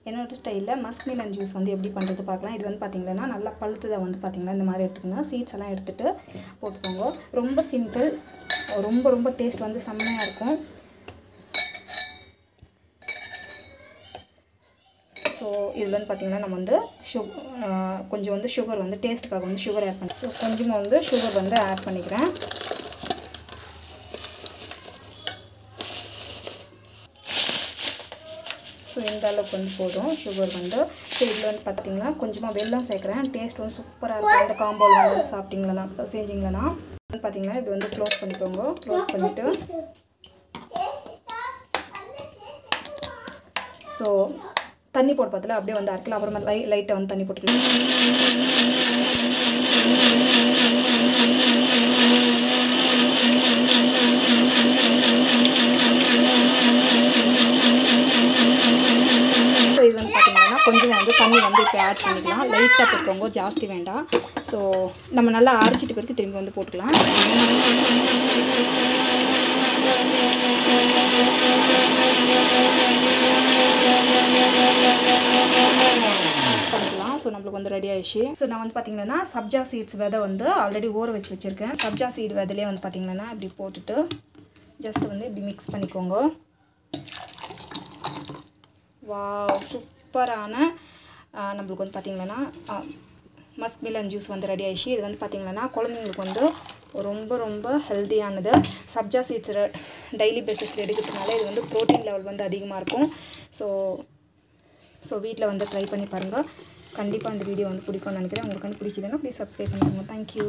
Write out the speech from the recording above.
என்னோட ஸ்டைலில் Musk Milan juice வந்து எப்படி பண்ணுறது பார்க்கலாம். இது வந்து பார்த்திங்கன்னா நல்லா பழுத்ததை வந்து பார்த்திங்கன்னா இந்த மாதிரி எடுத்துக்கணும். சீட்ஸ் எல்லாம் எடுத்துகிட்டு போட்டுக்கோங்க. ரொம்ப சிம்பிள், ரொம்ப ரொம்ப டேஸ்ட் வந்து செம்மையாக இருக்கும். ஸோ இதில் வந்து பார்த்திங்கன்னா நம்ம வந்து கொஞ்சம் வந்து சுகர் வந்து டேஸ்ட்டுக்காக வந்து சுகர் ஆட் பண்ணி, ஸோ கொஞ்சமாக வந்து சுகர் வந்து ஆட் பண்ணிக்கிறேன். ஸோ இந்த அளவுக்கு வந்து போதும் சுகர் வந்து. ஸோ இதில் வந்து பார்த்திங்கன்னா கொஞ்சமாக வெல்லம் சேர்க்குறேன். டேஸ்ட் வந்து சூப்பராக இருக்கும். இந்த காம்போவில் வந்து சாப்பிட்டிங்களா செஞ்சிங்களா வந்து பார்த்திங்கன்னா இப்படி வந்து க்ளோஸ் பண்ணிக்கோங்க. க்ளோஸ் பண்ணிவிட்டு ஸோ தண்ணி போட்டு பார்த்துல அப்படியே வந்து அரைக்கலாம். அப்புறமா லைட்டாக வந்து தண்ணி போட்டுக்கலாம். ஸோ இது வந்து பார்த்திங்கன்னா கொஞ்சம் வந்து தண்ணி வந்து இப்போ ஆட் பண்ணிக்கலாம். லைட்டாக போட்டுக்கோங்க, ஜாஸ்தி வேண்டாம். ஸோ நம்ம நல்லா அரைச்சிட்டு பிறகு திரும்பி வந்து போட்டுக்கலாம். பண்ணிக்கலாம். ஸோ நம்மளுக்கு வந்து ரெடி ஆயிடுச்சு. ஸோ நான் வந்து பார்த்திங்கன்னா சப்ஜா சீட்ஸ் விதை வந்து ஆல்ரெடி ஊற வச்சுருக்கேன். சப்ஜா சீட் விதையிலே வந்து பார்த்திங்கன்னா இப்படி போட்டுட்டு ஜஸ்ட் வந்து இப்படி மிக்ஸ் பண்ணிக்கோங்க. வாவ், சூப்பரான நம்மளுக்கு வந்து பார்த்திங்கன்னா மஸ்க் மிலன் ஜூஸ் வந்து ரெடி ஆயிடுச்சு. இது வந்து பார்த்திங்கன்னா குழந்தைங்களுக்கு வந்து ரொம்ப ரொம்ப ஹெல்த்தியானது. சப்ஜா சீட்ஸ் டெய்லி பேசிஸில் எடுக்கிறதுனால இது வந்து ப்ரோட்டீன் லெவல் வந்து அதிகமாக இருக்கும். ஸோ வீட்டில் வந்து ட்ரை பண்ணி பாருங்கள். கண்டிப்பாக இந்த வீடியோ வந்து பிடிக்கும்னு நினைக்கிறேன். உங்களுக்கு வந்து பிடிச்சதுன்னா ப்ளீஸ் சப்ஸ்கிரைப் பண்ணிக்கோங்க. தேங்க்யூ.